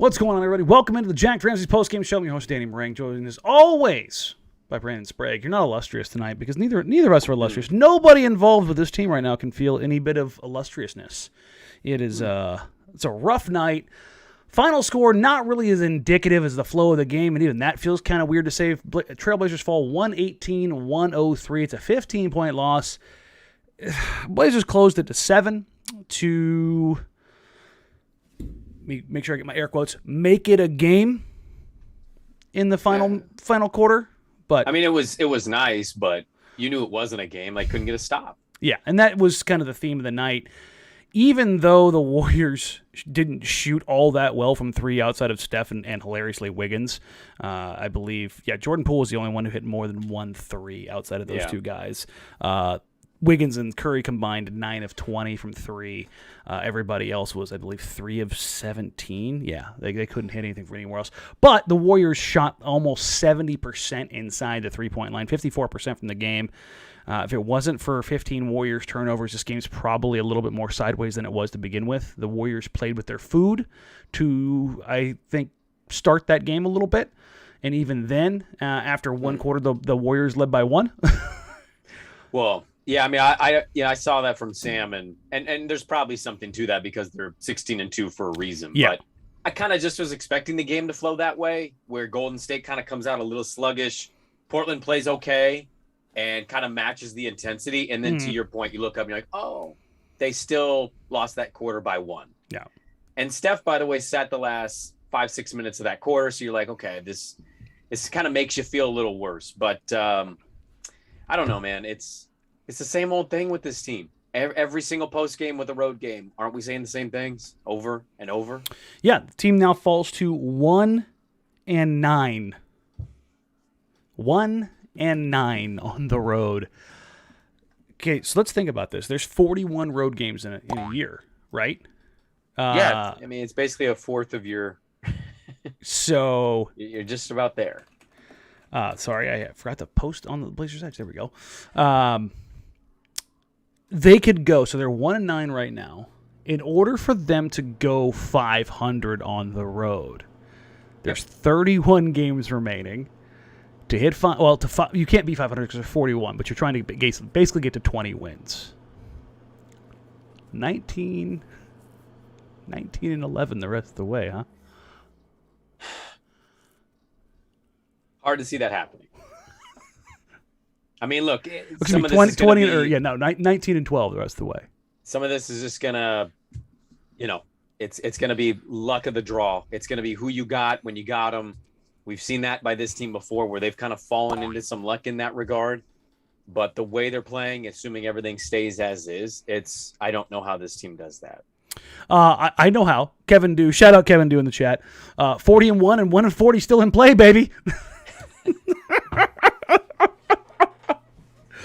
What's going on, everybody? Welcome into the Jacked Ramsays Post Game Show. I'm your host, Danny Marang, joined as always by Brandon Sprague. You're not illustrious tonight because neither of us are illustrious. Nobody involved with this team right now can feel any bit of illustriousness. It is it's a rough night. Final score not really as indicative as the flow of the game, and even that feels kind of weird to say. Trailblazers fall 118-103. It's a 15-point loss. Blazers closed it to 7 to... make sure I get my air quotes, make it a game in the final quarter. But I mean, it was nice, but you knew it wasn't a game. Like, couldn't get a stop. Yeah, and that was kind of the theme of the night. Even though the Warriors didn't shoot all that well from three outside of Steph and hilariously Wiggins, I believe, Jordan Poole was the only one who hit more than 1 3 outside of those two guys. Wiggins and Curry combined 9 of 20 from 3. Everybody else was, I believe, 3 of 17. Yeah, they couldn't hit anything from anywhere else. But the Warriors shot almost 70% inside the three-point line, 54% from the game. If it wasn't for 15 Warriors turnovers, this game's probably a little bit more sideways than it was to begin with. The Warriors played with their food to, I think, start that game a little bit. And even then, after one quarter, the Warriors led by 1. Well, yeah, I mean, I saw that from Sam, and there's probably something to that because they're 16-2 for a reason. Yeah. But I kind of just was expecting the game to flow that way, where Golden State kind of comes out a little sluggish, Portland plays okay, and kind of matches the intensity. And then to your point, you look up and you're like, oh, they still lost that quarter by 1. Yeah. And Steph, by the way, sat the last 5-6 minutes of that quarter, so you're like, okay, this kind of makes you feel a little worse. But I don't know, man. It's the same old thing with this team. Every single post game with a road game. Aren't we saying the same things over and over? Yeah, the team now falls to 1-9. 1-9 on the road. Okay, so let's think about this. There's 41 road games in a year, right? Yeah, I mean, it's basically a fourth of your... So... You're just about there. Sorry, I forgot to post on the Blazers Edge. There we go. They could go, so they're 1-9 right now. In order for them to go 500 on the road, there's 31 games remaining. To hit you can't be 500 because there's 41, but you're trying to basically get to 20 wins. 19 and 11 the rest of the way, huh? Hard to see that happening. I mean, look, some of this 20 19 and 12 the rest of the way. Some of this is just gonna, it's gonna be luck of the draw. It's gonna be who you got when you got them. We've seen that by this team before, where they've kind of fallen into some luck in that regard. But the way they're playing, assuming everything stays as is, I don't know how this team does that. I know how. Kevin Dew, shout out Kevin Dew in the chat. 40-1 and 1-40 still in play, baby.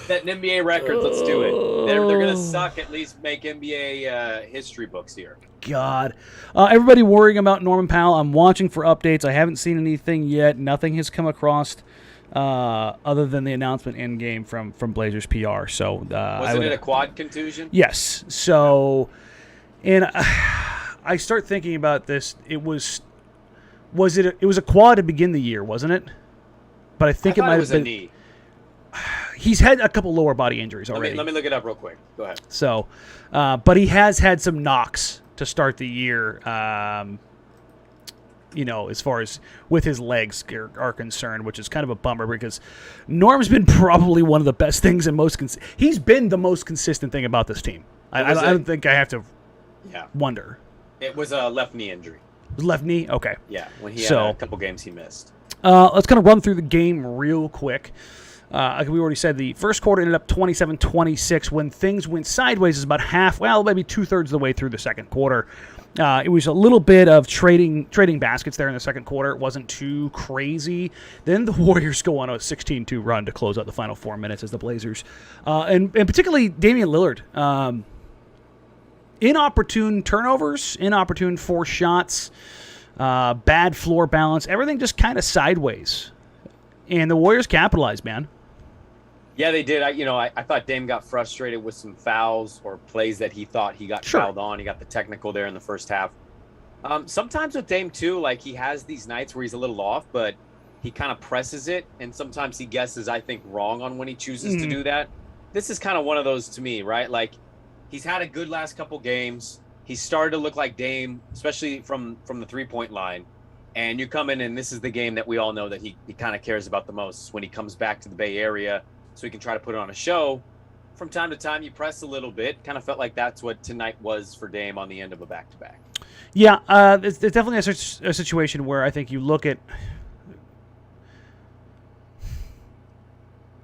Setting NBA records, let's do it. They're going to suck, at least make NBA history books here. God. Everybody worrying about Norman Powell. I'm watching for updates. I haven't seen anything yet. Nothing has come across other than the announcement in game from Blazers PR. So wasn't it a quad contusion? Yes. So, and I start thinking about this. It was a quad to begin the year, wasn't it? But I think it might have been a knee. He's had a couple lower body injuries already. Let me look it up real quick. Go ahead. So, but he has had some knocks to start the year, as far as with his legs are concerned, which is kind of a bummer because Norm's been probably one of the best things and he's been the most consistent thing about this team. I don't think I have to wonder. It was a left knee injury. It was left knee? Okay. Yeah, when he had a couple games he missed. Let's kind of run through the game real quick. Like we already said, the first quarter ended up 27-26. When things went sideways, is about maybe 2/3 of the way through the second quarter. It was a little bit of trading baskets there in the second quarter. It wasn't too crazy. Then the Warriors go on a 16-2 run to close out the final 4 minutes as the Blazers, and particularly Damian Lillard, inopportune turnovers, inopportune forced shots, bad floor balance, everything just kind of sideways. And the Warriors capitalized, man. Yeah, they did. I thought Dame got frustrated with some fouls or plays that he thought he got fouled on. He got the technical there in the first half. Sometimes with Dame too, like he has these nights where he's a little off, but he kind of presses it, and sometimes he guesses, I think, wrong on when he chooses to do that. This is kind of one of those to me, right? Like he's had a good last couple games. He's started to look like Dame, especially from the 3-point line. And you come in, and this is the game that we all know that he kind of cares about the most when he comes back to the Bay Area, so he can try to put on a show. From time to time, you press a little bit. Kind of felt like that's what tonight was for Dame on the end of a back-to-back. Yeah, there's definitely a situation where I think you look at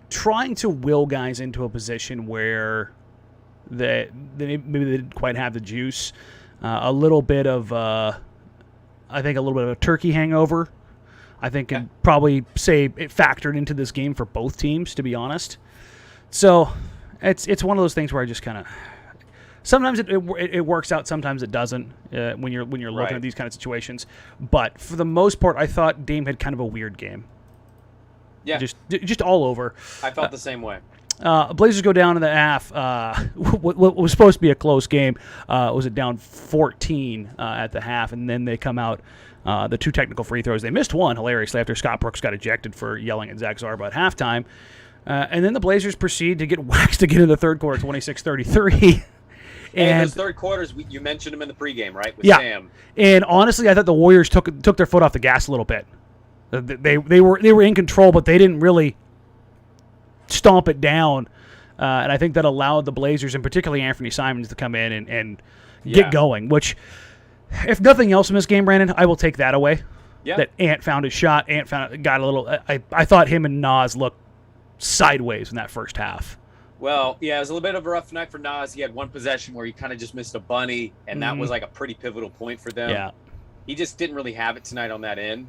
trying to will guys into a position where they maybe they didn't quite have the juice. A little bit of, I think, a little bit of a turkey hangover. I think could probably say it factored into this game for both teams, to be honest. So it's one of those things where I just kind of sometimes it works out, sometimes it doesn't when you're looking at these kind of situations. But for the most part, I thought Dame had kind of a weird game. Yeah, just all over. I felt the same way. Blazers go down in the half. What was supposed to be a close game was it down 14 at the half, and then they come out. The 2 technical free throws. They missed one, hilariously, after Scott Brooks got ejected for yelling at Zach Zarba at halftime. And then the Blazers proceed to get waxed again in the third quarter, 26-33. And those third quarters, you mentioned them in the pregame, right? With yeah. Sam. And honestly, I thought the Warriors took their foot off the gas a little bit. They were in control, but they didn't really stomp it down. And I think that allowed the Blazers, and particularly Anthony Simons, to come in and get going, which, if nothing else in this game, Brandon, I will take that away. Yeah. That Ant found his shot. Ant got a little. I thought him and Nas looked sideways in that first half. Well, yeah, it was a little bit of a rough night for Nas. He had one possession where he kind of just missed a bunny, and that was like a pretty pivotal point for them. Yeah. He just didn't really have it tonight on that end.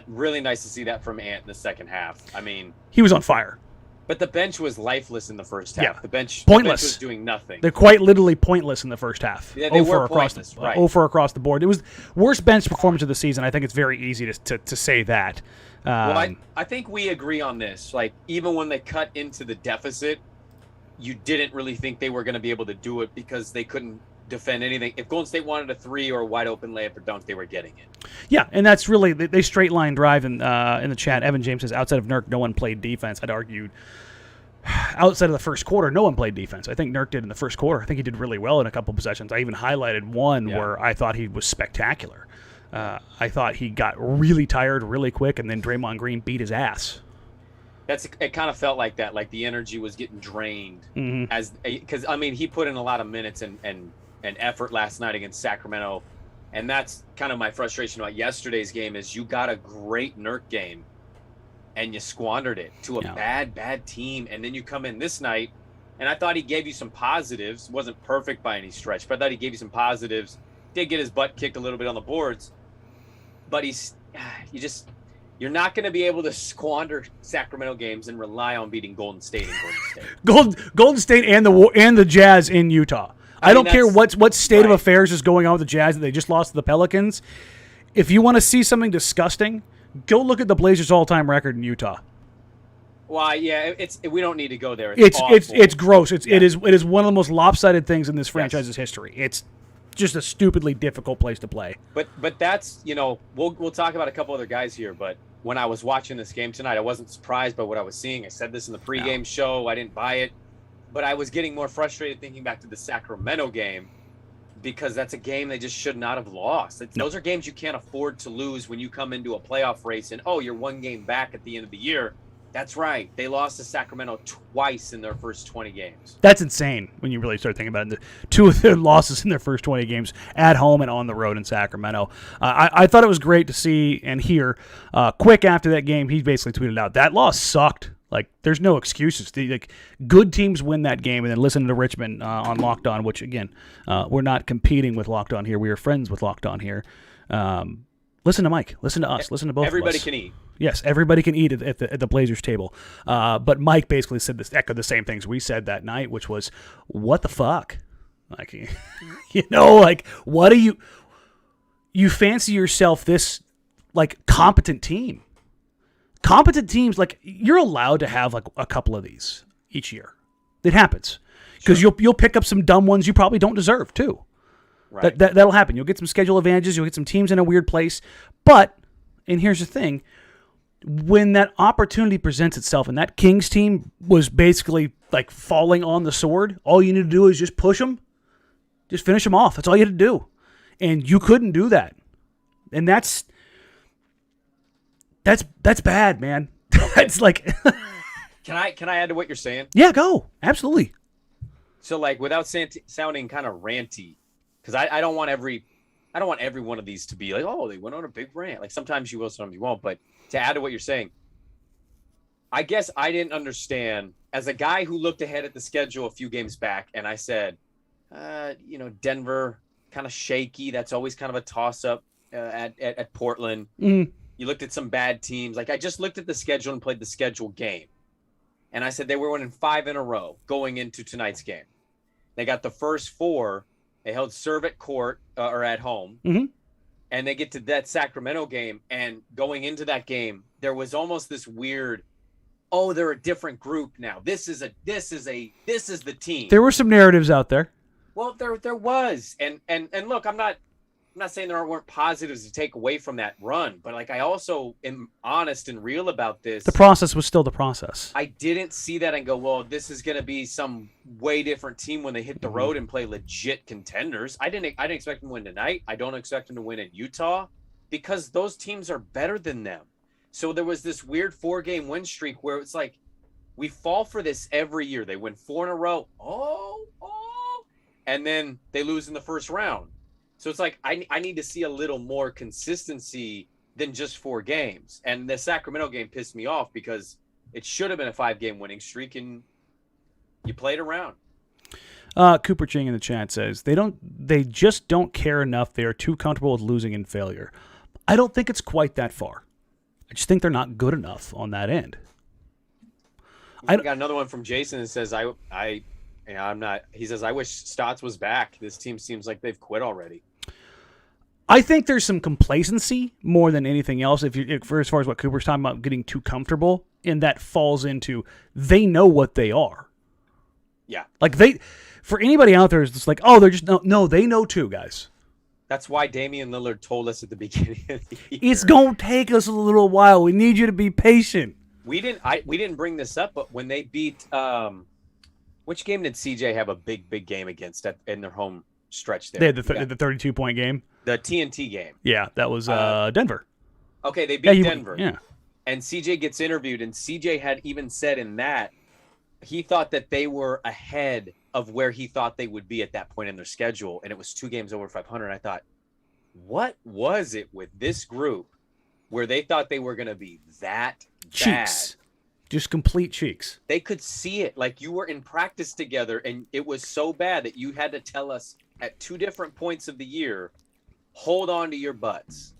Really nice to see that from Ant in the second half. I mean, he was on fire. But the bench was lifeless in the first half. Yeah. The bench was doing nothing. They're quite literally pointless in the first half. Yeah, they were pointless, right. 0 for across the board. It was worst bench performance of the season. I think it's very easy to say that. Well, I think we agree on this. Like, even when they cut into the deficit, you didn't really think they were going to be able to do it because they couldn't defend anything. If Golden State wanted a 3 or a wide open layup or dunk, they were getting it. Yeah, and that's really they straight line drive in the chat. Evan James says outside of Nurk, no one played defense. I'd argued outside of the first quarter, no one played defense. I think Nurk did in the first quarter. I think he did really well in a couple possessions. I even highlighted one where I thought he was spectacular. I thought he got really tired really quick, and then Draymond Green beat his ass. It kind of felt like that, like the energy was getting drained because I mean he put in a lot of minutes and effort last night against Sacramento, and that's kind of my frustration about yesterday's game is you got a great Nurk game and you squandered it to a bad team, and then you come in this night and I thought he gave you some positives. Wasn't perfect by any stretch, but I thought he gave you some positives. Did get his butt kicked a little bit on the boards, but you're not going to be able to squander Sacramento games and rely on beating Golden State and Golden State. Golden State and the Jazz in Utah. I don't care what state of affairs is going on with the Jazz that they just lost to the Pelicans. If you want to see something disgusting, go look at the Blazers' all-time record in Utah. Why? Yeah, we don't need to go there. It's gross. It is one of the most lopsided things in this franchise's history. It's just a stupidly difficult place to play. But that's, we'll talk about a couple other guys here, but when I was watching this game tonight, I wasn't surprised by what I was seeing. I said this in the pregame show. I didn't buy it, but I was getting more frustrated thinking back to the Sacramento game because that's a game they just should not have lost. Those are games you can't afford to lose when you come into a playoff race and, you're one game back at the end of the year. That's right. They lost to Sacramento twice in their first 20 games. That's insane when you really start thinking about it. 2 of their losses in their first 20 games at home and on the road in Sacramento. I thought it was great to see and hear. Quick after that game, he basically tweeted out, that loss sucked. Like, there's no excuses. Good teams win that game, and then listen to Richmond on Locked On, which, again, we're not competing with Locked On here. We are friends with Locked On here. Listen to Mike. Listen to us. Listen to both of us. Everybody can eat. Yes, everybody can eat at the Blazers table. But Mike basically echoed the same things we said that night, which was, what the fuck? Like, what do you fancy yourself this, competent team? Competent teams, you're allowed to have, a couple of these each year. It happens. Because you'll pick up some dumb ones you probably don't deserve, too. Right. That'll happen. You'll get some schedule advantages. You'll get some teams in a weird place. But, and here's the thing, when that opportunity presents itself and that Kings team was basically like falling on the sword, all you need to do is just push them. Just finish them off. That's all you had to do. And you couldn't do that. And that's bad, man. That's like Can I add to what you're saying? Yeah, go. Absolutely. So like without sounding kind of ranty, because I don't want every one of these to be like, oh, they went on a big rant. Like sometimes you will, sometimes you won't. But to add to what you're saying, I guess I didn't understand as a guy who looked ahead at the schedule a few games back, and I said, Denver kind of shaky. That's always kind of a toss up at Portland. Mm. You looked at some bad teams. Like I just looked at the schedule and played the schedule game. And I said they were winning 5 in a row going into tonight's game. They got the first 4. They held serve at court or at home. Mm-hmm. And they get to that Sacramento game. And going into that game, there was almost this weird, oh, they're a different group now. This is the team. There were some narratives out there. Well, there was. And look, I'm not saying there weren't positives to take away from that run, but like I also am honest and real about this. The process was still the process. I didn't see that and go, well, this is going to be some way different team when they hit the road and play legit contenders. I didn't expect them to win tonight. I don't expect them to win in Utah because those teams are better than them. So there was this weird 4-game win streak where it's like we fall for this every year. They win 4 in a row. And then they lose in the first round. So it's like I need to see a little more consistency than just 4 games. And the Sacramento game pissed me off because it should have been a 5-game winning streak, and you played around. Cooper Ching in the chat says they just don't care enough. They are too comfortable with losing and failure. I don't think it's quite that far. I just think they're not good enough on that end. I got another one from Jason that says I'm not. He says, I wish Stotts was back. This team seems like they've quit already. I think there's some complacency more than anything else. As far as what Cooper's talking about, getting too comfortable, and that falls into they know what they are. Yeah. Like for anybody out there, it's just like, oh, they're just no, they know too, guys. That's why Damian Lillard told us at the beginning of the year. It's gonna take us a little while. We need you to be patient. We didn't bring this up, but when they beat which game did CJ have a big game against in their home stretch there? They had the 32-point game. The TNT game. Yeah, that was Denver. Okay, they beat Denver. Yeah. And CJ gets interviewed, and CJ had even said in that he thought that they were ahead of where he thought they would be at that point in their schedule, and it was 2 games over 500. I thought, what was it with this group where they thought they were going to be that cheeks? Bad? Just complete cheeks. They could see it. Like you were in practice together, and it was so bad that you had to tell us at 2 different points of the year, hold on to your butts.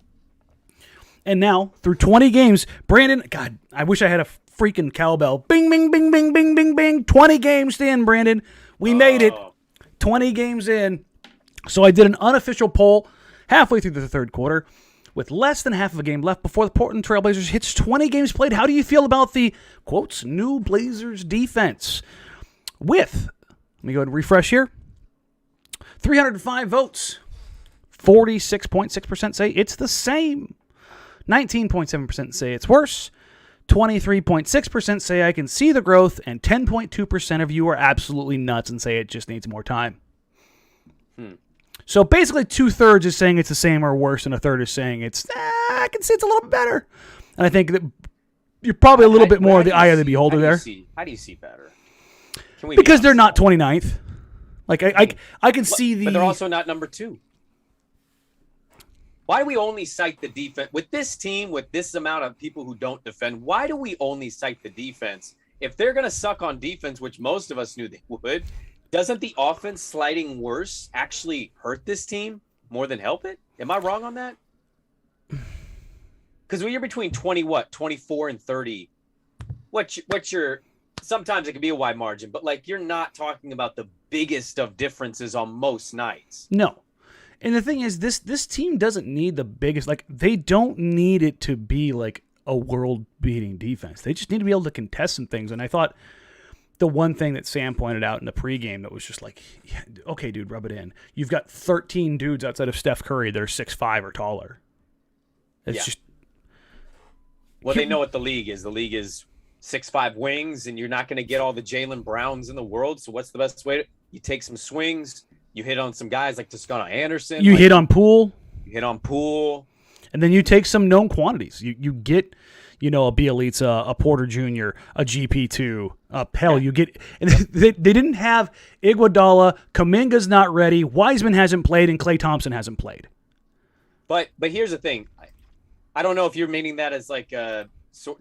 And now, through 20 games, Brandon, God, I wish I had a freaking cowbell. Bing, bing, bing, bing, bing, bing, bing. 20 games in, Brandon. We made it. 20 games in. So I did an unofficial poll halfway through the third quarter with less than half of a game left before the Portland Trailblazers hits 20 games played. How do you feel about the, quotes, new Blazers defense? With, let me go ahead and refresh here, 305 votes. 46.6% say it's the same. 19.7% say it's worse. 23.6% say I can see the growth. And 10.2% of you are absolutely nuts and say it just needs more time. So basically 2/3 is saying it's the same or worse, and 1/3 is saying I can see it's a little bit better. And I think that you're probably a little bit more of the eye of the beholder there. How do you see better? Because they're not 29th. Like I can see the. But they're also not number 2. Why do we only cite the defense with this team, with this amount of people who don't defend? Why do we only cite the defense? If they're going to suck on defense, which most of us knew they would, doesn't the offense sliding worse actually hurt this team more than help it? Am I wrong on that? Because when you're between 24 and 30, what's your sometimes it can be a wide margin, but like you're not talking about the biggest of differences on most nights. No. And the thing is, this team doesn't need the biggest, like, they don't need it to be like a world-beating defense. They just need to be able to contest some things. And I thought the one thing that Sam pointed out in the pregame that was just like, yeah, okay, dude, rub it in. You've got 13 dudes outside of Steph Curry that are 6'5" or taller. It's just. Well, they know what the league is. The league is 6'5" wings, and you're not going to get all the Jaylen Browns in the world. So what's the best way? You take some swings. You hit on some guys like Toscano Anderson. You hit on Poole. You hit on Poole. And then you take some known quantities. You get, a Bielitsa, a Porter Jr., a GP2, a Pell. You get. And they didn't have Iguodala. Kuminga's not ready. Wiseman hasn't played, and Klay Thompson hasn't played. But here's the thing. I don't know if you're meaning that as like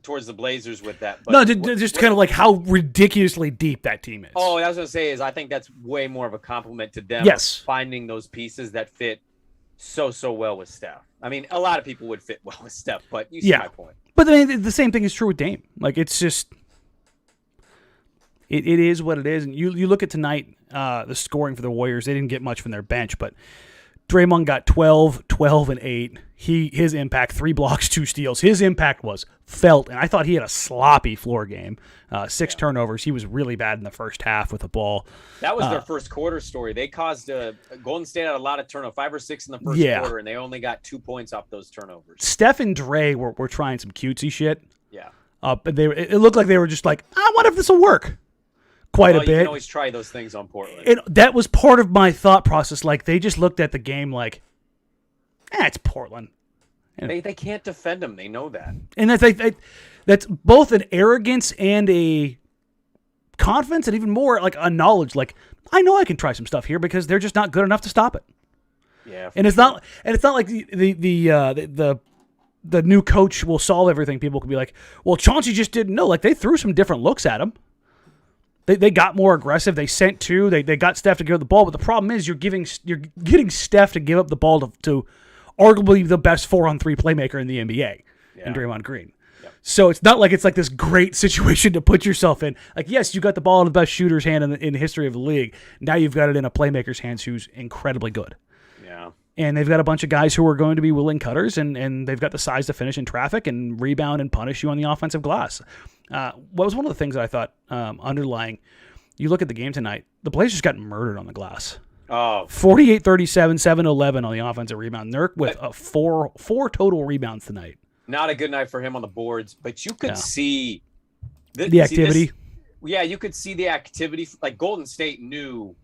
towards the Blazers with that. But no, just kind of like how ridiculously deep that team is. Oh, what I was going to say is I think that's way more of a compliment to them. Yes. Finding those pieces that fit so well with Steph. I mean, a lot of people would fit well with Steph, but you see my point. But I mean, the same thing is true with Dame. Like, it's just it is what it is. And you look at tonight, the scoring for the Warriors, they didn't get much from their bench, but Draymond got 12, and 8. His impact, 3 blocks, 2 steals. His impact was felt, and I thought he had a sloppy floor game. 6 turnovers. He was really bad in the first half with the ball. That was their first quarter story. They caused Golden State had a lot of turnovers, 5 or 6 in the first quarter, and they only got 2 points off those turnovers. Steph and Dre were trying some cutesy shit. Yeah. But it looked like they were just like, I wonder if this will work. Quite a bit. You can always try those things on Portland. And that was part of my thought process. Like, they just looked at the game like, it's Portland. And they can't defend them. They know that. And that's both an arrogance and a confidence, and even more like a knowledge. Like, I know I can try some stuff here because they're just not good enough to stop it. Yeah. And it's not like the new coach will solve everything. People can be like, well, Chauncey just didn't know. Like, they threw some different looks at him. They got more aggressive. They sent 2. They got Steph to give up the ball. But the problem is you're getting Steph to give up the ball to arguably the best 4-on-3 playmaker in the NBA, in Draymond Green. Yep. So it's not like it's like this great situation to put yourself in. Like, yes, you got the ball in the best shooter's hand in the history of the league. Now you've got it in a playmaker's hands who's incredibly good. Yeah. And they've got a bunch of guys who are going to be willing cutters, and they've got the size to finish in traffic and rebound and punish you on the offensive glass. What was one of the things that I thought underlying, you look at the game tonight, the Blazers got murdered on the glass. Oh, 48-37, 7-11 on the offensive rebound. Nurk with four total rebounds tonight. Not a good night for him on the boards, but you could see the activity. You could see the activity. Like, Golden State knew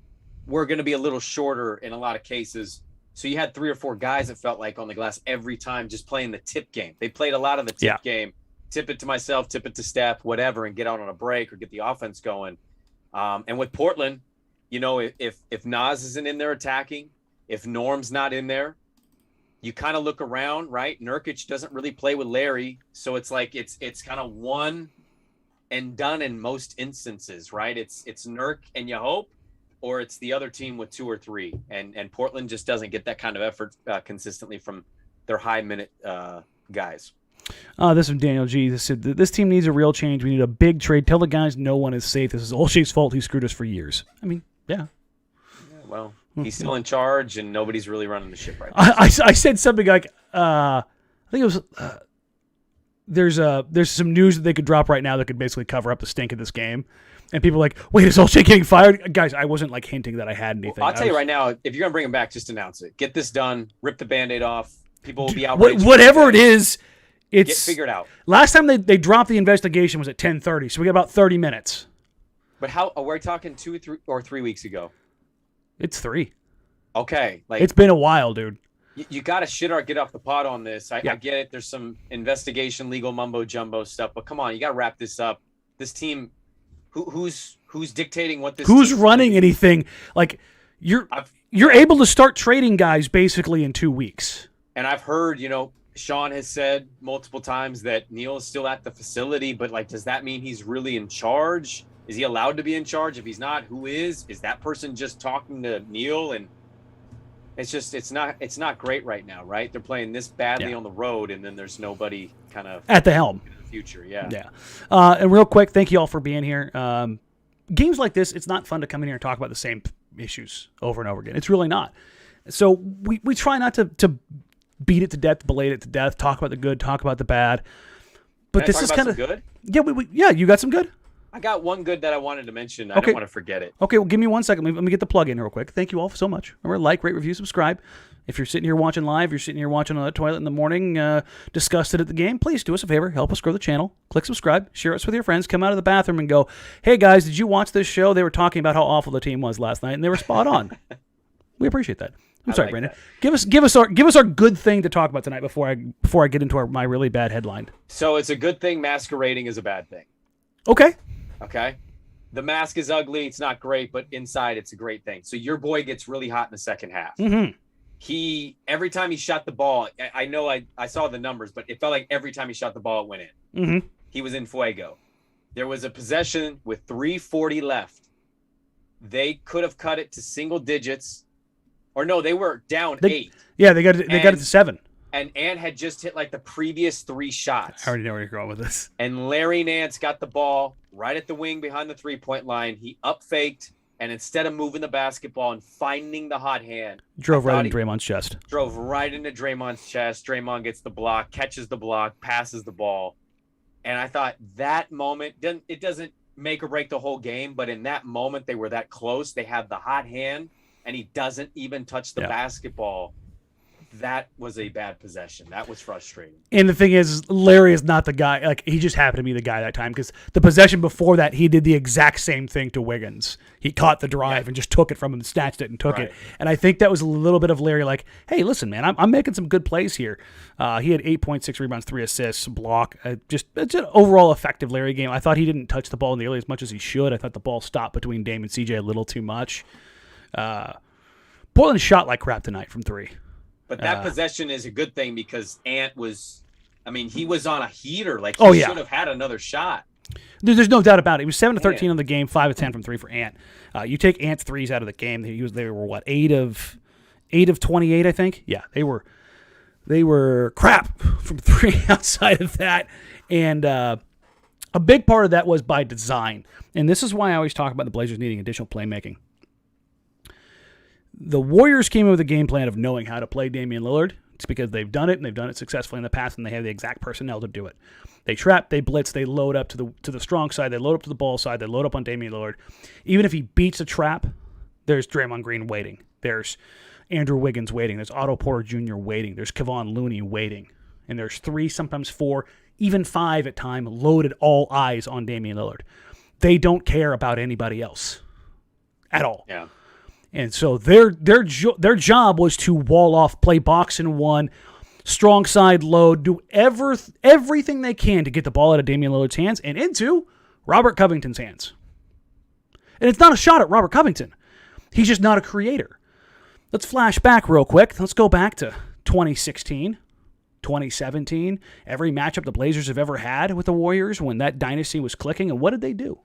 we're going to be a little shorter in a lot of cases. So you had 3 or 4 guys that felt like on the glass every time just playing the tip game. They played a lot of the tip game. Tip it to myself, tip it to Steph, whatever, and get out on a break or get the offense going. And with Portland, if Nas isn't in there attacking, if Norm's not in there, you kind of look around, right? Nurkic doesn't really play with Larry, so it's like it's kind of one and done in most instances, right? It's Nurk and you hope, or it's the other team with 2 or 3, and Portland just doesn't get that kind of effort consistently from their high minute guys. This is Daniel G. This team needs a real change. We need a big trade. Tell the guys no one is safe. This is Olshey's fault. He screwed us for years. I mean, yeah. Well, he's still in charge, and nobody's really running the ship right now. I said something like, I think it was, there's some news that they could drop right now that could basically cover up the stink of this game. And people are like, wait, is Olshey getting fired? Guys, I wasn't like hinting that I had anything. Well, I'll tell you right now, if you're going to bring him back, just announce it. Get this done. Rip the Band-Aid off. People will be outraged. Whatever it is. It's get figured out. Last time they dropped the investigation was at 10:30, so we got about 30 minutes. But how are we talking 2 or 3 weeks ago? It's 3. Okay, like it's been a while, dude. You got to get off the pot on this. I get it. There's some investigation, legal mumbo jumbo stuff, but come on, you got to wrap this up. This team, who's dictating what this? Who's running anything? Like you're able to start trading guys basically in 2 weeks. And I've heard, Sean has said multiple times that Neil is still at the facility, but like, does that mean he's really in charge? Is he allowed to be in charge? If he's not, who is? Is that person just talking to Neil? And it's not great right now, right? They're playing this badly on the road, and then there's nobody kind of at the helm in the future. Yeah. And real quick, thank you all for being here. Games like this, it's not fun to come in here and talk about the same issues over and over again. It's really not. So we try not to beat it to death, belate it to death, talk about the good, talk about the bad. But this is kind of good. Yeah, you got some good? I got one good that I wanted to mention. I Okay. don't want to forget it. Okay, well, give me 1 second. Let me get the plug in real quick. Thank you all so much. Remember, like, rate, review, subscribe. If you're sitting here watching live, you're sitting here watching on the toilet in the morning, disgusted at the game, please do us a favor. Help us grow the channel. Click subscribe. Share us with your friends. Come out of the bathroom and go, hey, guys, did you watch this show? They were talking about how awful the team was last night, and they were spot on. We appreciate that. I'm sorry, Brandon. That. Give us our good thing to talk about tonight before I get into my really bad headline. So it's a good thing masquerading is a bad thing. Okay. Okay. The mask is ugly. It's not great, but inside it's a great thing. So your boy gets really hot in the second half. Mm-hmm. Every time he shot the ball, I know I saw the numbers, but it felt like every time he shot the ball, it went in. Mm-hmm. He was in fuego. There was a possession with 3:40 left. They could have cut it to single digits. Or no, they were down 8. Yeah, they got it to 7. And Ant had just hit like the previous 3 shots. I already know where you're going with this. And Larry Nance got the ball right at the wing behind the 3-point line. He up-faked, and instead of moving the basketball and finding the hot hand, drove right into Draymond's chest. Drove right into Draymond's chest. Draymond gets the block, catches the block, passes the ball. And I thought that moment, it doesn't make or break the whole game, but in that moment, they were that close. They had the hot hand, and he doesn't even touch the basketball. That was a bad possession. That was frustrating. And the thing is, Larry is not the guy. Like, he just happened to be the guy that time, because the possession before that, he did the exact same thing to Wiggins. He caught the drive and just took it from him, snatched it and took it. And I think that was a little bit of Larry like, hey, listen, man, I'm making some good plays here. He had 8.6 rebounds, 3 assists, block. It's an overall effective Larry game. I thought he didn't touch the ball in the early as much as he should. I thought the ball stopped between Dame and CJ a little too much. Portland shot like crap tonight from 3. But that possession is a good thing because Ant was, he was on a heater. Like, he should have had another shot. There's no doubt about it. He was 7 of 13 on the game, 5 of 10 from 3 for Ant. You take Ant's threes out of the game, they were what, 8 of 28, I think? Yeah, they were crap from 3 outside of that. And a big part of that was by design. And this is why I always talk about the Blazers needing additional playmaking. The Warriors came in with a game plan of knowing how to play Damian Lillard. It's because they've done it, and they've done it successfully in the past, and they have the exact personnel to do it. They trap, they blitz, they load up to the strong side, they load up to the ball side, they load up on Damian Lillard. Even if he beats a trap, there's Draymond Green waiting. There's Andrew Wiggins waiting. There's Otto Porter Jr. waiting. There's Kevon Looney waiting. And there's 3, sometimes 4, even 5 at time, loaded all eyes on Damian Lillard. They don't care about anybody else at all. Yeah. And so their job was to wall off, play box and one, strong side load, do everything they can to get the ball out of Damian Lillard's hands and into Robert Covington's hands. And it's not a shot at Robert Covington. He's just not a creator. Let's flash back real quick. Let's go back to 2016, 2017, every matchup the Blazers have ever had with the Warriors when that dynasty was clicking. And what did they do?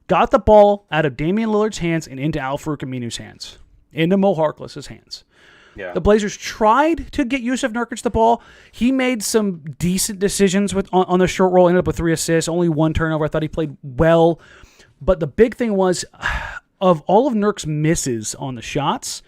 Got the ball out of Damian Lillard's hands and into Al-Farouq Aminu's hands, into Mo Harkless's hands. Yeah. The Blazers tried to get Jusuf Nurkic the ball. He made some decent decisions on the short roll, ended up with 3 assists, only 1 turnover. I thought he played well. But the big thing was, of all of Nurk's misses on the shots,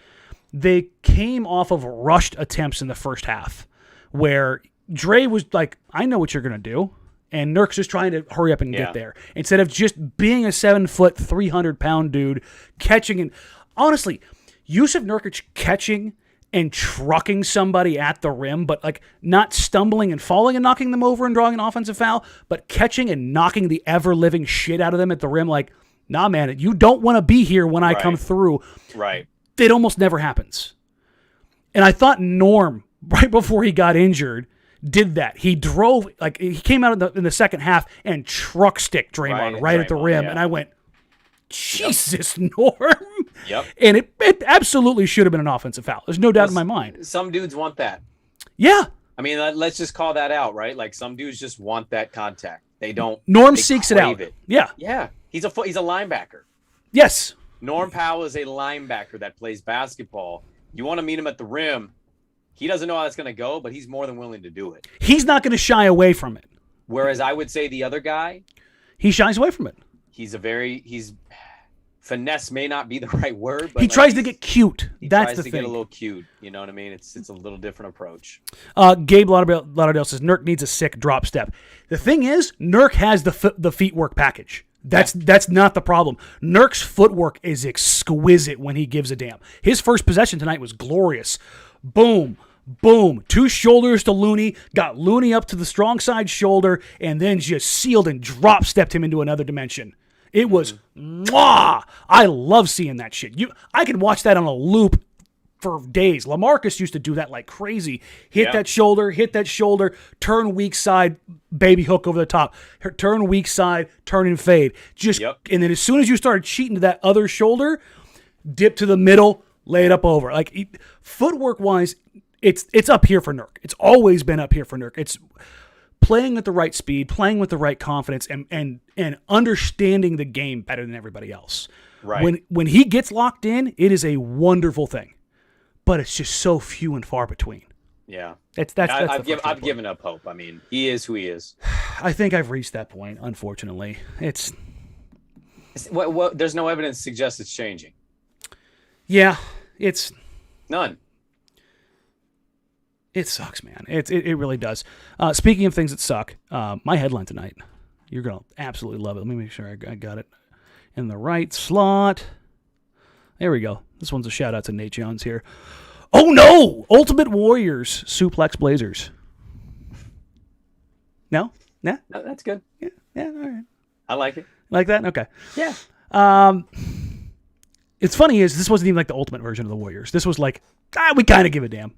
they came off of rushed attempts in the first half, where Dre was like, I know what you're going to do. And Nurk's just trying to hurry up and get there. Instead of just being a 7-foot, 300-pound dude, catching. And honestly, Jusuf Nurkic catching and trucking somebody at the rim, but like not stumbling and falling and knocking them over and drawing an offensive foul, but catching and knocking the ever-living shit out of them at the rim. Like, nah, man, you don't want to be here when I come through. Right. It almost never happens. And I thought Norm, right before he got injured, did that. He drove, like, he came out in the second half and truck stick Draymond right at the rim. Yeah. And I went, Jesus, Norm. Yep. And it absolutely should have been an offensive foul. There's no doubt in my mind. Some dudes want that. Yeah. I mean, let's just call that out, right? Like, some dudes just want that contact. They don't. Norm seeks it out. Yeah. Yeah. He's a linebacker. Yes. Norm Powell is a linebacker that plays basketball. You want to meet him at the rim. He doesn't know how it's going to go, but he's more than willing to do it. He's not going to shy away from it. Whereas I would say the other guy, he shies away from it. He's finesse may not be the right word, but he tries to get cute. He That's tries the to thing. get a little cute. You know what I mean? It's a little different approach. Gabe Lauderdale says Nurk needs a sick drop step. The thing is, Nurk has the feet work package. That's not the problem. Nurk's footwork is exquisite when he gives a damn. His first possession tonight was glorious. Boom. Boom. 2 shoulders to Looney. Got Looney up to the strong side shoulder and then just sealed and drop stepped him into another dimension. It was mwah. I love seeing that shit. I could watch that on a loop for days. LaMarcus used to do that like crazy. Hit that shoulder, turn weak side, baby hook over the top. Turn weak side, turn and fade. And then as soon as you started cheating to that other shoulder, dip to the middle, lay it up over. Like footwork wise, it's up here for Nurk. It's always been up here for Nurk. It's playing at the right speed, playing with the right confidence, and understanding the game better than everybody else. Right. When he gets locked in, it is a wonderful thing. But it's just so few and far between. Yeah. I've given up hope. I mean, he is who he is. I think I've reached that point, unfortunately. There's no evidence to suggest it's changing. Yeah, it's none. It sucks, man. It really does. Speaking of things that suck, my headline tonight, you're going to absolutely love it. Let me make sure I got it in the right slot. There we go. This one's a shout out to Nate Jones here. Oh no! Ultimate Warriors suplex Blazers. No? Nah? No, that's good. Yeah, all right. I like it. Like that? Okay. Yeah. It's funny is this wasn't even like the ultimate version of the Warriors. This was like, we kind of give a damn.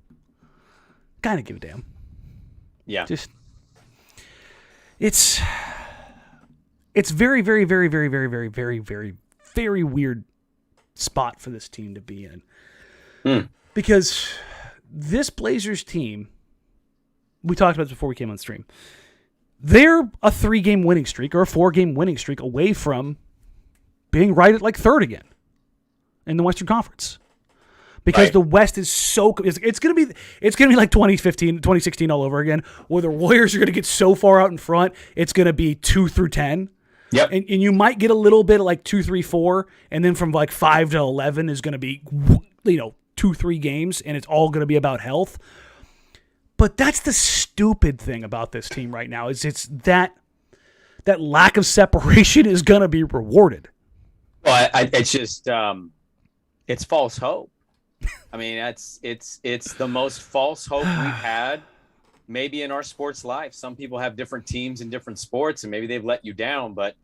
Kind of give a damn. Yeah. Just it's very, very, very, very, very, very, very, very, very weird spot for this team to be in. Because this Blazers team, we talked about this before we came on stream, they're a 3-game winning streak or a 4-game winning streak away from being right at like third again in the Western Conference. Because the West is so it's gonna be like 2016 all over again, where the Warriors are gonna get so far out in front, it's gonna be 2 through 10. Yep. And you might get a little bit of like 2, 3, 4, and then from like 5 to 11 is gonna be 2-3 games, and it's all gonna be about health. But that's the stupid thing about this team right now is it's that lack of separation is gonna be rewarded. Well, it's just it's false hope. I mean, it's the most false hope we've had maybe in our sports life. Some people have different teams in different sports, and maybe they've let you down, but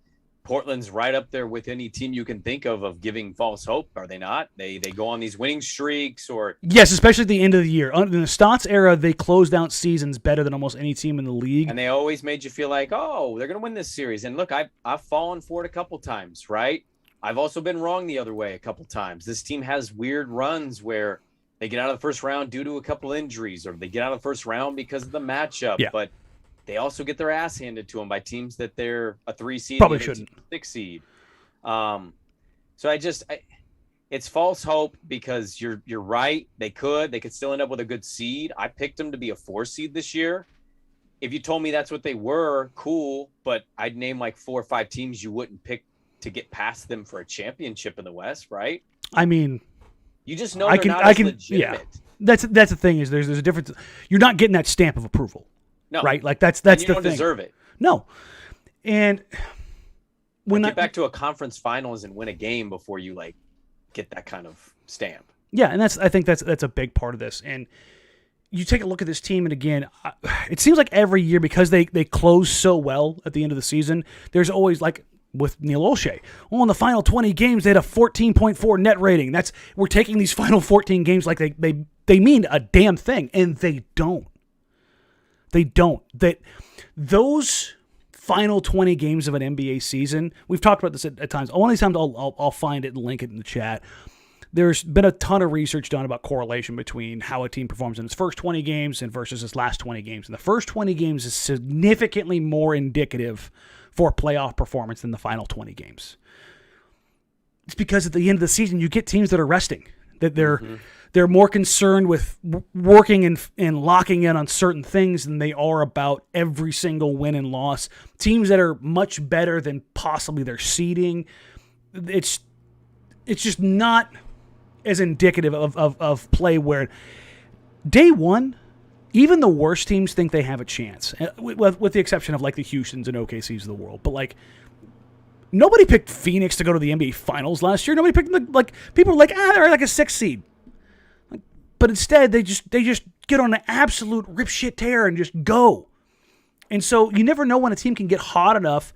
Portland's right up there with any team you can think of giving false hope, are they not? They go on these winning streaks or... Yes, especially at the end of the year. In the Stotts era, they closed out seasons better than almost any team in the league. And they always made you feel like, oh, they're going to win this series. And look, I've fallen for it a couple times, right? I've also been wrong the other way a couple times. This team has weird runs where they get out of the first round due to a couple injuries, or they get out of the first round because of the matchup. Yeah. But they also get their ass handed to them by teams that they're a 3 seed, probably shouldn't 6 seed. So it's false hope because you're right. They could still end up with a good seed. I picked them to be a 4 seed this year. If you told me that's what they were, cool. But I'd name like 4 or 5 teams you wouldn't pick to get past them for a championship in the West, right? I mean, you just know they're not as legitimate. Yeah. That's the thing is there's a difference. You're not getting that stamp of approval, no, right? Like that's the thing. You don't deserve it. No, and when get back to a conference finals and win a game before you like get that kind of stamp. Yeah, and I think that's a big part of this. And you take a look at this team, and again, it seems like every year because they close so well at the end of the season, there's always like. With Neil Olshey. Well, in the final 20 games, they had a 14.4 net rating. We're taking these final 14 games like they mean a damn thing, and they don't. They don't. Those final 20 games of an NBA season, we've talked about this at times. One of these times I'll find it and link it in the chat. There's been a ton of research done about correlation between how a team performs in its first 20 games and versus its last 20 games. And the first 20 games is significantly more indicative for playoff performance than the final 20 games. It's because at the end of the season, you get teams that are resting, that they're more concerned with working and locking in on certain things than they are about every single win and loss. Teams that are much better than possibly their seeding. it's just not as indicative of play where day one, even the worst teams think they have a chance, with the exception of like the Houstons and OKCs of the world. But like, nobody picked Phoenix to go to the NBA Finals last year. Nobody picked them. Like, people were like, they're like a 6 seed. But instead, they just get on an absolute rip shit tear and just go. And so you never know when a team can get hot enough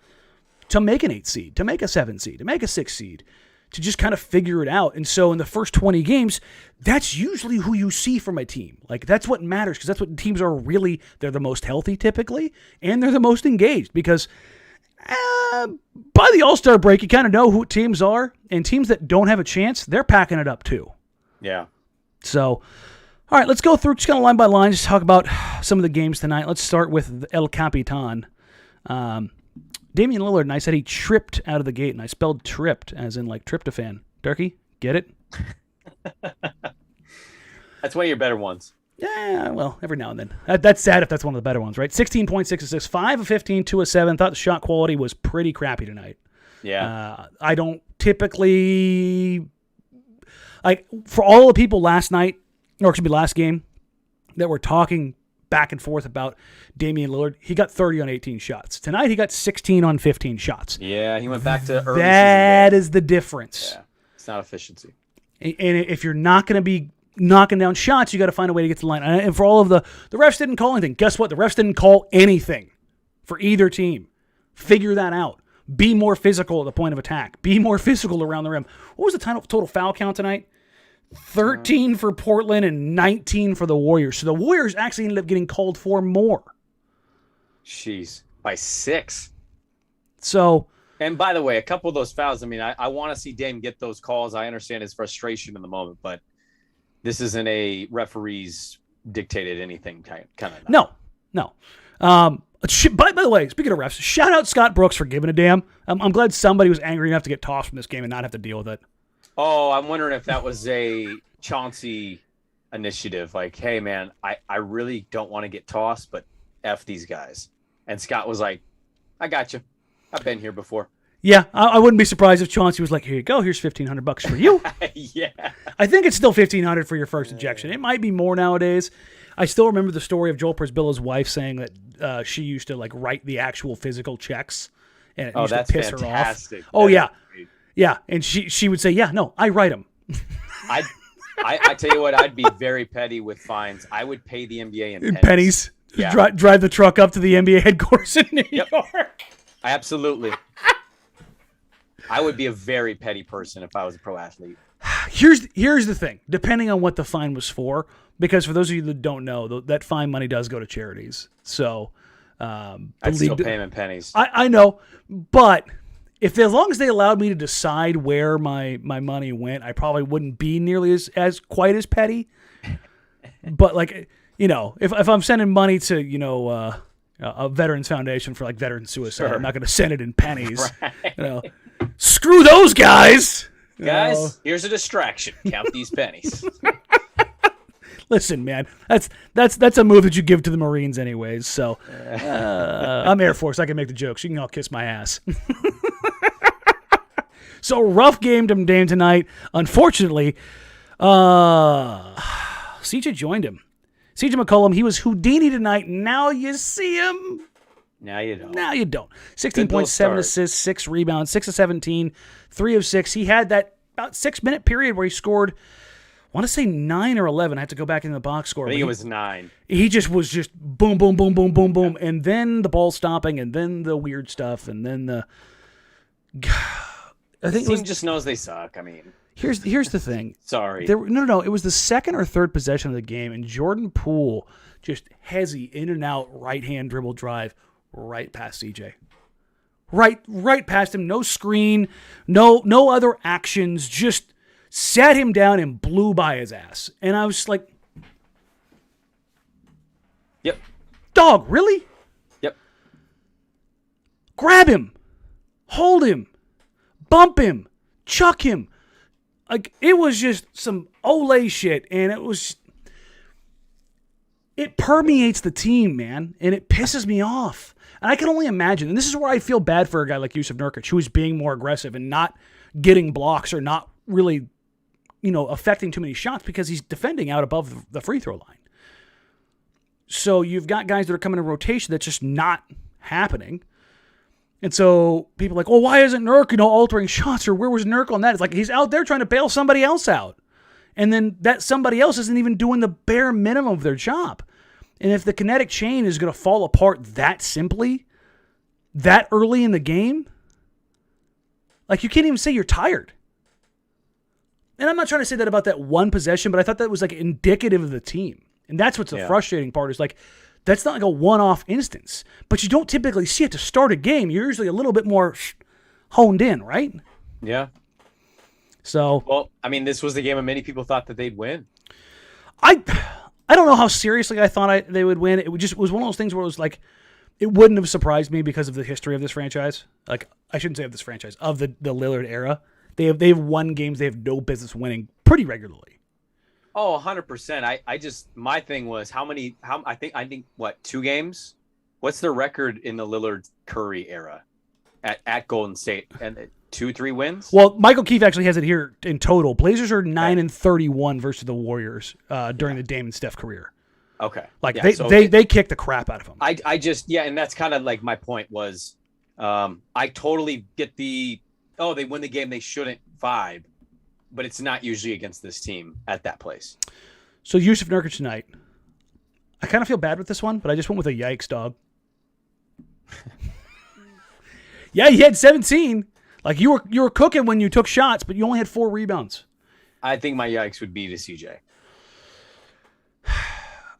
to make an 8 seed, to make a 7 seed, to make a 6 seed, to just kind of figure it out. And so in the first 20 games, that's usually who you see from a team. Like, that's what matters, because that's what teams are really. They're the most healthy typically, and they're the most engaged, because by the All-Star break, you kind of know who teams are, and teams that don't have a chance, they're packing it up too. Yeah. So, all right, let's go through just kind of line by line, just talk about some of the games tonight. Let's start with El Capitan. Damian Lillard, and I said he tripped out of the gate, and I spelled tripped as in like tryptophan. Turkey, get it? That's one of your better ones. Yeah, well, every now and then. That's sad if that's one of the better ones, right? 16.6 assists, 5 of 15, 2 of 7. Thought the shot quality was pretty crappy tonight. Yeah. I don't typically, like, for all the people last night, or excuse me, last game, that were talking back and forth about Damian Lillard, he got 30 on 18 shots. Tonight, he got 16 on 15 shots. Yeah, he went back to early That is the difference. Yeah, it's not efficiency. And if you're not going to be knocking down shots, you got to find a way to get to the line. And for all of the refs didn't call anything. Guess what? The refs didn't call anything for either team. Figure that out. Be more physical at the point of attack. Be more physical around the rim. What was the total foul count tonight? 13 for Portland and 19 for the Warriors. So the Warriors actually ended up getting called for more. Jeez. By 6. So, and by the way, a couple of those fouls, I mean, I want to see Dame get those calls. I understand his frustration in the moment, but this isn't a referee's dictated anything kind of. No. By the way, speaking of refs, shout out Scott Brooks for giving a damn. I'm glad somebody was angry enough to get tossed from this game and not have to deal with it. Oh, I'm wondering if that was a Chauncey initiative. Like, hey, man, I really don't want to get tossed, but F these guys. And Scott was like, I got you. I've been here before. Yeah, I wouldn't be surprised if Chauncey was like, here you go, here's $1,500 for you. Yeah. I think it's still $1,500 for your first ejection. It might be more nowadays. I still remember the story of Joel Prisbilla's wife saying that she used to like write the actual physical checks, and it used to piss fantastic. her off. Oh, yeah. Yeah, and she would say, yeah, no, I write them. I tell you what, I'd be very petty with fines. I would pay the NBA in pennies. Yeah. Drive the truck up to the NBA headquarters in New York. Absolutely. I would be a very petty person if I was a pro athlete. Here's the thing. Depending on what the fine was for, because for those of you that don't know, that fine money does go to charities. So I'd still pay them in pennies. I know, but as long as they allowed me to decide where my money went, I probably wouldn't be nearly as quite as petty. But like, if I'm sending money to a veterans foundation for like veteran suicide, Sure. I'm not going to send it in pennies. Right. Screw those guys. Guys, here's a distraction. Count these pennies. Listen, man, that's a move that you give to the Marines anyways. So I'm Air Force. I can make the jokes. You can all kiss my ass. So rough game to Dame tonight. Unfortunately, CJ joined him. CJ McCollum, he was Houdini tonight. Now you see him. Now you don't. 16.7 assists, 6 rebounds, 6 of 17, 3 of 6. He had that about 6-minute period where he scored, I want to say 9 or 11. I have to go back in the box score. I think it was 9. He was just boom, boom, boom, boom, boom, boom. And then the ball stopping, and then the weird stuff, and then the... I think the team just knows they suck. I mean... Here's the thing. Sorry. No. It was the second or third possession of the game, and Jordan Poole just hezzy in and out right-hand dribble drive right past CJ. Right past him. No screen. No other actions. Just sat him down and blew by his ass. And I was like, yep. Dog, really? Yep. Grab him. Hold him. Bump him. Chuck him. Like, it was just some Olay shit, and it permeates the team, man, and it pisses me off. And I can only imagine, and this is where I feel bad for a guy like Jusuf Nurkic, who is being more aggressive and not getting blocks or not really, affecting too many shots because he's defending out above the free throw line. So you've got guys that are coming in rotation that's just not happening. And so people are like, well, why isn't Nurk, altering shots, or where was Nurk on that? It's like he's out there trying to bail somebody else out. And then that somebody else isn't even doing the bare minimum of their job. And if the kinetic chain is going to fall apart that simply, that early in the game, like you can't even say you're tired. And I'm not trying to say that about that one possession, but I thought that was like indicative of the team. And that's what's the frustrating part is like, that's not like a one-off instance, but you don't typically see it to start a game. You're usually a little bit more honed in, right? Yeah. So, well, I mean, this was the game that many people thought that they'd win. I don't know how seriously I thought they would win. It was one of those things where it was like, it wouldn't have surprised me because of the history of this franchise. Like, I shouldn't say of this franchise, of the Lillard era. They have won games they have no business winning pretty regularly. Oh, 100%. I just, my thing was I think what, 2 games? What's their record in the Lillard Curry era at Golden State? And 2-3 wins? Well, Michael Keefe actually has it here in total. Blazers are 9-31 versus the Warriors during the Dame and Steph career. Okay. Like they kicked the crap out of them. I just, and that's kind of like my point was, I totally get they win the game they shouldn't vibe, but it's not usually against this team at that place. So Jusuf Nurkic tonight. I kind of feel bad with this one, but I just went with a yikes, dog. Yeah, he had 17. Like you were cooking when you took shots, but you only had 4 rebounds. I think my yikes would be to CJ.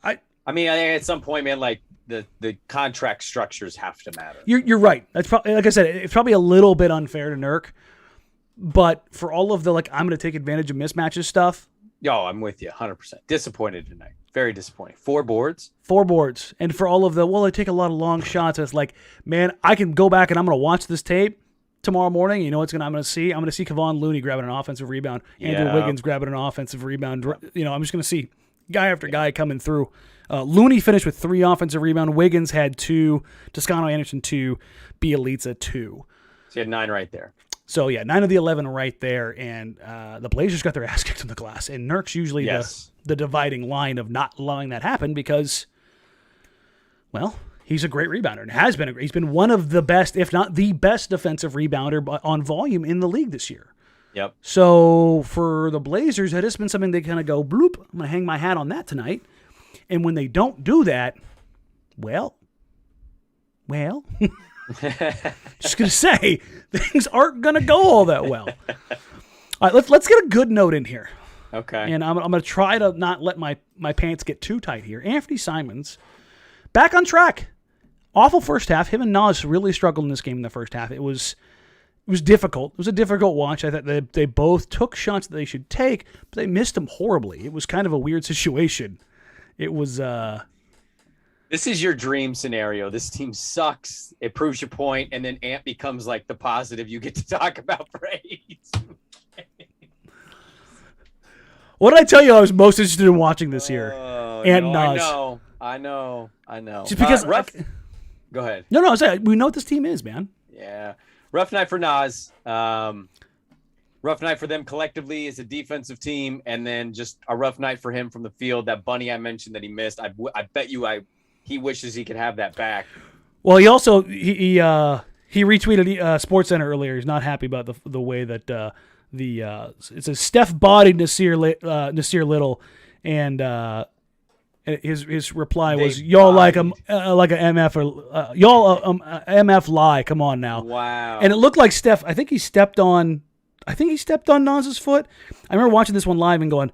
I mean, at some point, man, like the contract structures have to matter. You're right. That's probably, like I said, it's probably a little bit unfair to Nurk, but for all of the I'm going to take advantage of mismatches stuff. Yo, I'm with you, 100%. Disappointed tonight. Very disappointing. 4 boards. 4 boards, and for all of the I take a lot of long shots. It's like, man, I can go back and I'm going to watch this tape tomorrow morning. You know what's I'm going to see? I'm going to see Kevon Looney grabbing an offensive rebound, Andrew Wiggins grabbing an offensive rebound. I'm just going to see guy after guy coming through. Looney finished with 3 offensive rebounds. Wiggins had 2. Toscano Anderson 2. Bielitsa 2. So you had 9 right there. So, 9 of the 11 right there. And the Blazers got their ass kicked on the glass. And Nurk's usually the dividing line of not allowing that happen because, well, he's a great rebounder and has been. He's been one of the best, if not the best defensive rebounder on volume in the league this year. Yep. So for the Blazers, that has been something they kind of go, bloop, I'm going to hang my hat on that tonight. And when they don't do that, well, just going to say, things aren't going to go all that well. All right, let's get a good note in here. Okay. And I'm going to try to not let my pants get too tight here. Anthony Simons, back on track. Awful first half. Him and Nas really struggled in this game in the first half. It was difficult. It was a difficult watch. I thought they both took shots that they should take, but they missed them horribly. It was kind of a weird situation. It was... This is your dream scenario. This team sucks. It proves your point, and then Ant becomes like the positive you get to talk about for 8. What did I tell you I was most interested in watching this year? Ant and Nas. I know. Just because... Go ahead. No, I was saying, we know what this team is, man. Yeah. Rough night for Nas. Rough night for them collectively as a defensive team, and then just a rough night for him from the field. That bunny I mentioned that he missed, I bet you he wishes he could have that back. Well, he also he retweeted SportsCenter earlier. He's not happy about the way that it's a Steph bodied Nasir Little, and his reply was y'all like a MF or y'all MF lie. Come on now. Wow. And it looked like Steph. I think he stepped on Nas's foot. I remember watching this one live and going,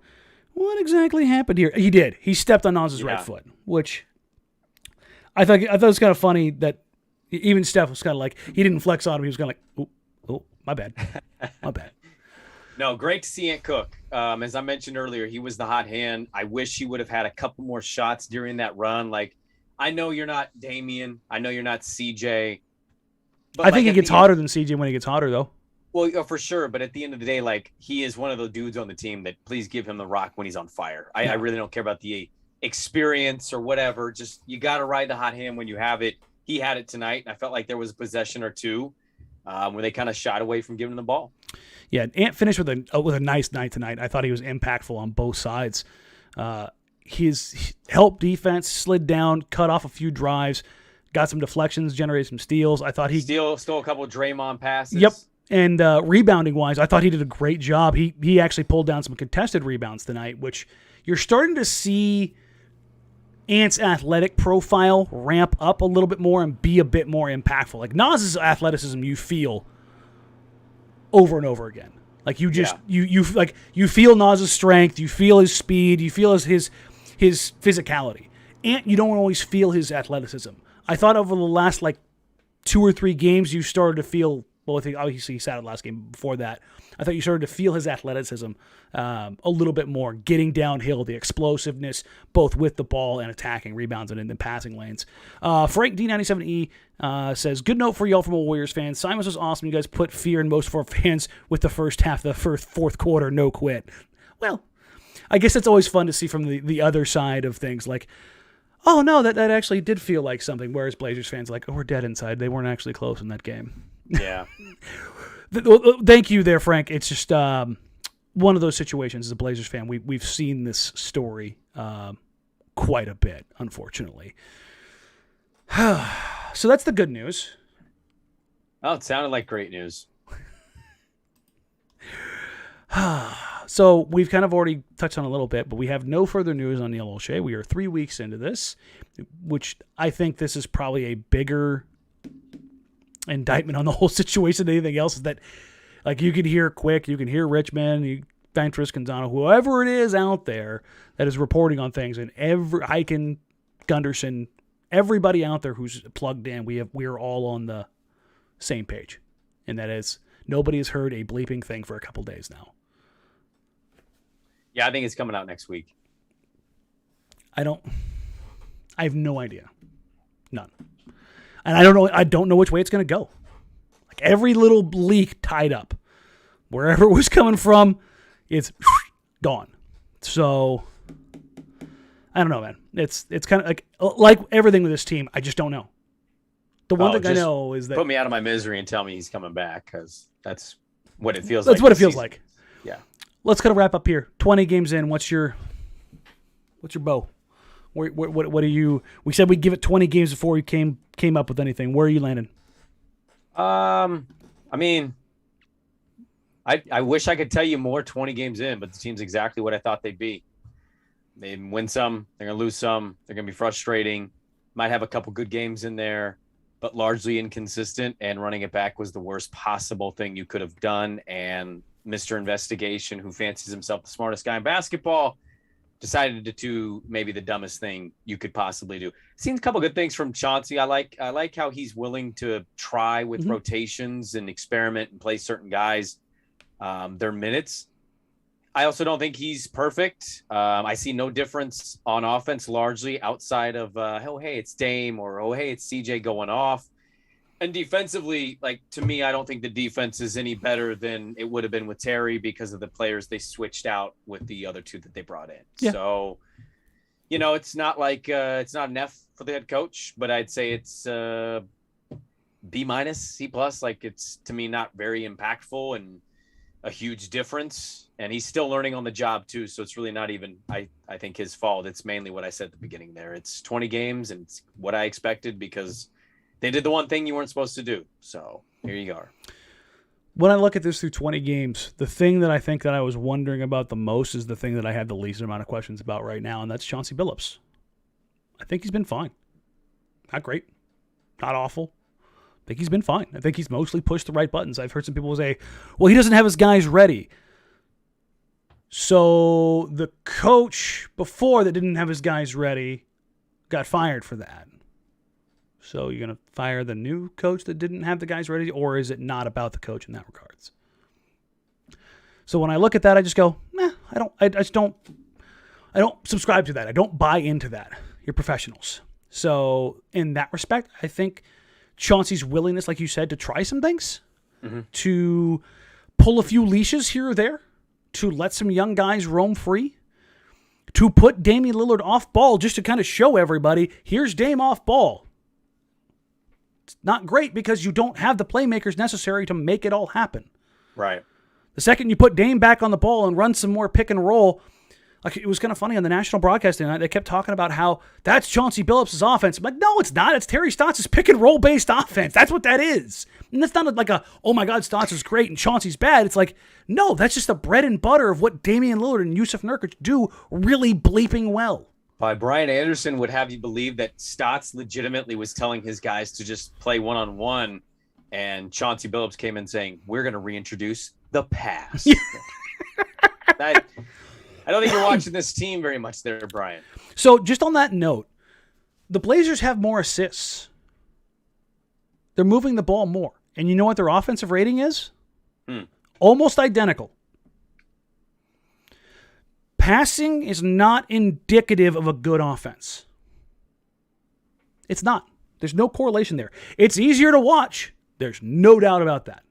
"What exactly happened here?" He did. He stepped on Nas's right foot, which I thought it was kind of funny that even Steph was kind of like, he didn't flex on him. He was kind of like, "Oh, my bad, my bad." No, great to see Ant cook. As I mentioned earlier, he was the hot hand. I wish he would have had a couple more shots during that run. Like, I know you're not Damian. I know you're not CJ. But I think he gets hotter than CJ when he gets hotter, though. Well, for sure. But at the end of the day, like, he is one of the dudes on the team that please give him the rock when he's on fire. I really don't care about the experience or whatever. Just, you got to ride the hot hand when you have it. He had it tonight. And I felt like there was a possession or two where they kind of shot away from giving him the ball. Yeah, Ant finished with a nice night tonight. I thought he was impactful on both sides. His help defense slid down, cut off a few drives, got some deflections, generated some steals. I thought he stole a couple of Draymond passes. Yep. And rebounding wise, I thought he did a great job. He actually pulled down some contested rebounds tonight, which you're starting to see Ant's athletic profile ramp up a little bit more and be a bit more impactful. Like Nas's athleticism, you feel over and over again. Like you just you feel Nas's strength, you feel his speed, you feel his physicality. Ant, you don't always feel his athleticism. I thought over the last 2 or 3 games you started to feel. Well, I think obviously he sat out the last game. Before that, I thought you started to feel his athleticism a little bit more, getting downhill, the explosiveness, both with the ball and attacking rebounds and in the passing lanes. Frank D97E says, good note for y'all from a Warriors fans. Simons was awesome. You guys put fear in most of our fans with the first half, the fourth quarter, no quit. Well, I guess it's always fun to see from the other side of things. Like, oh, no, that actually did feel like something, whereas Blazers fans are like, oh, we're dead inside. They weren't actually close in that game. Yeah. Thank you there, Frank. It's just one of those situations as a Blazers fan. We've seen this story quite a bit, unfortunately. So that's the good news. Oh, it sounded like great news. So we've kind of already touched on a little bit, but we have no further news on Neil Olshey. We are 3 weeks into this, which I think this is probably a bigger indictment on the whole situation than anything else. Is that, you can hear Quick, you can hear Richmond, Ventress, Gonzalo, whoever it is out there that is reporting on things, and Eichen, Gunderson, everybody out there who's plugged in, we are all on the same page, and that is nobody has heard a bleeping thing for a couple days now. Yeah, I think it's coming out next week. I have no idea. None. And I don't know which way it's going to go. Like every little leak tied up. Wherever it was coming from, it's gone. So I don't know, man. It's kind of like everything with this team, I just don't know. The one thing I know is that put me out of my misery and tell me he's coming back, because that's what it feels like. That's what it feels like. Yeah. Let's kind of wrap up here. 20 games in. What's your bow? What are you? We said we'd give it 20 games before we came up with anything. Where are you landing? I mean, I wish I could tell you more 20 games in, but the team's exactly what I thought they'd be. They win some, they're gonna lose some, they're gonna be frustrating. Might have a couple good games in there, but largely inconsistent. And running it back was the worst possible thing you could have done. And Mr. Investigation, who fancies himself the smartest guy in basketball, decided to do maybe the dumbest thing you could possibly do. Seen a couple good things from Chauncey. I like how he's willing to try with rotations and experiment and play certain guys their minutes. I also don't think he's perfect. I see no difference on offense largely outside of, oh, hey, it's Dame, or, oh, hey, it's CJ going off. And defensively, to me, I don't think the defense is any better than it would have been with Terry because of the players they switched out with the other two that they brought in. Yeah. So, it's not it's not an F for the head coach, but I'd say it's B-, C+. It's, to me, not very impactful and a huge difference. And he's still learning on the job too. So it's really not even, I think, his fault. It's mainly what I said at the beginning there. It's 20 games and it's what I expected because they did the one thing you weren't supposed to do. So here you are. When I look at this through 20 games, the thing that I think that I was wondering about the most is the thing that I have the least amount of questions about right now, and that's Chauncey Billups. I think he's been fine. Not great. Not awful. I think he's been fine. I think he's mostly pushed the right buttons. I've heard some people say, well, he doesn't have his guys ready. So the coach before that didn't have his guys ready got fired for that. So you're going to fire the new coach that didn't have the guys ready, or is it not about the coach in that regards? So when I look at that, I just go, I don't subscribe to that. I don't buy into that. You're professionals. So in that respect, I think Chauncey's willingness, like you said, to try some things, to pull a few leashes here or there, to let some young guys roam free, to put Damian Lillard off ball just to kind of show everybody, here's Dame off ball. It's not great because you don't have the playmakers necessary to make it all happen. Right. The second you put Dame back on the ball and run some more pick and roll, like it was kind of funny on the national broadcast tonight. They kept talking about how that's Chauncey Billups' offense. I'm like, no, it's not. It's Terry Stotts' pick and roll based offense. That's what that is. And that's not like oh my God, Stotts is great and Chauncey's bad. It's like, no, that's just the bread and butter of what Damian Lillard and Jusuf Nurkic do really bleeping well. Brian Anderson would have you believe that Stotts legitimately was telling his guys to just play one-on-one, and Chauncey Billups came in saying, we're going to reintroduce the pass. I don't think you're watching this team very much there, Brian. So just on that note, the Blazers have more assists. They're moving the ball more. And you know what their offensive rating is? Almost identical. Passing is not indicative of a good offense. It's not. There's no correlation there. It's easier to watch. There's no doubt about that.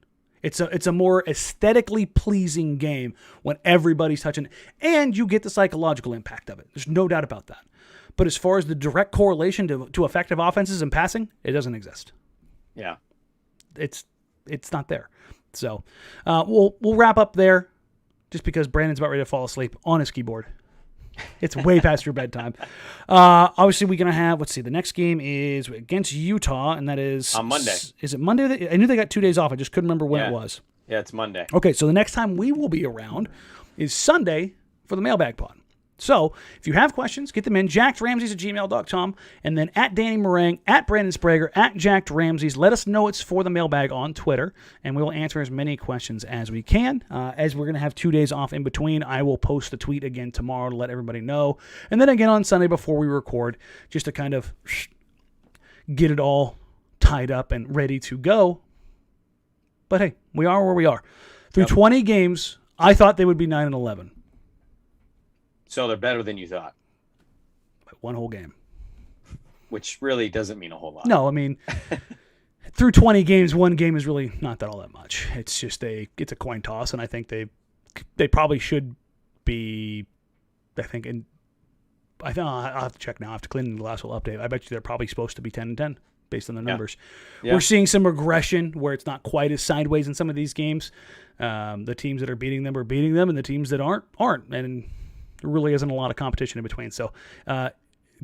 It's a more aesthetically pleasing game when everybody's touching it, and you get the psychological impact of it. There's no doubt about that. But as far as the direct correlation to effective offenses and passing, it doesn't exist. Yeah. It's not there. So we'll wrap up there just because Brandon's about ready to fall asleep on his keyboard. It's way past your bedtime. Obviously, we're going to have, the next game is against Utah, and that is on Monday. Is it Monday? I knew they got 2 days off. I just couldn't remember when it was. Yeah, it's Monday. Okay, so the next time we will be around is Sunday for the mailbag pod. So if you have questions, get them in, jackedramsays@gmail.com, and then at Danny Marang, at Brandon Sprague, at Jacked Ramsays. Let us know it's for the mailbag on Twitter, and we will answer as many questions as we can. As we're going to have 2 days off in between, I will post the tweet again tomorrow to let everybody know, and then again on Sunday before we record, just to kind of get it all tied up and ready to go. But hey, we are where we are. Through 20 games, I thought they would be 9-11. So they're better than you thought. By one whole game. Which really doesn't mean a whole lot. No, I mean, through 20 games, one game is really not that all that much. It's just it's a coin toss, and I think they probably should be, I'll have to check now. I have to clean the last little update. I bet you they're probably supposed to be 10-10 based on the numbers. Yeah. We're seeing some regression where it's not quite as sideways in some of these games. The teams that are beating them, and the teams that aren't. And there really isn't a lot of competition in between. So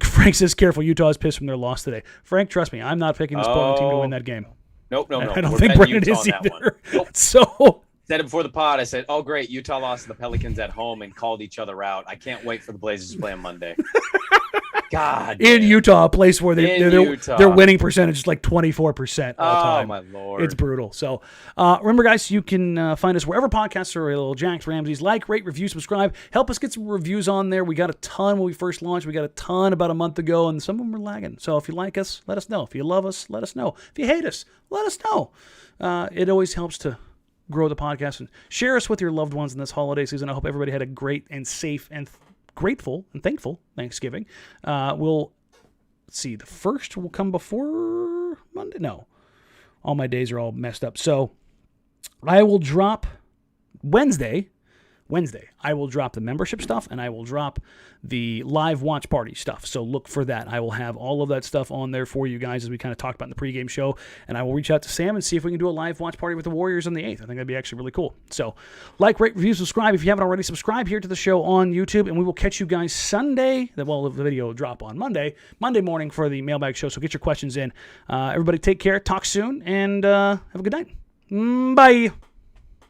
Frank says, careful, Utah is pissed from their loss today. Frank, trust me, I'm not picking this Portland team to win that game. Nope. I don't think Brandon is either. Nope. So said it before the pod. I said, oh, great, Utah lost to the Pelicans at home and called each other out. I can't wait for the Blazers to play on Monday. God. In Utah, a place where their winning percentage is like 24% all time. Oh, my Lord. It's brutal. So remember, guys, you can find us wherever podcasts are available. Jacked Ramsays. Like, rate, review, subscribe. Help us get some reviews on there. We got a ton when we first launched. We got a ton about a month ago, and some of them are lagging. So if you like us, let us know. If you love us, let us know. If you hate us, let us know. It always helps to grow the podcast, and share us with your loved ones in this holiday season. I hope everybody had a great and safe and grateful and thankful Thanksgiving. We'll see. The first will come before Monday. No, all my days are all messed up. So I will drop Wednesday. I will drop the membership stuff, and I will drop the live watch party stuff. So look for that. I will have all of that stuff on there for you guys as we kind of talked about in the pregame show. And I will reach out to Sam and see if we can do a live watch party with the Warriors on the 8th. I think that'd be actually really cool. So like, rate, review, subscribe. If you haven't already, subscribe here to the show on YouTube. And we will catch you guys Sunday. Well, the video will drop on Monday morning for the mailbag show. So get your questions in. Everybody take care. Talk soon. And have a good night. Bye.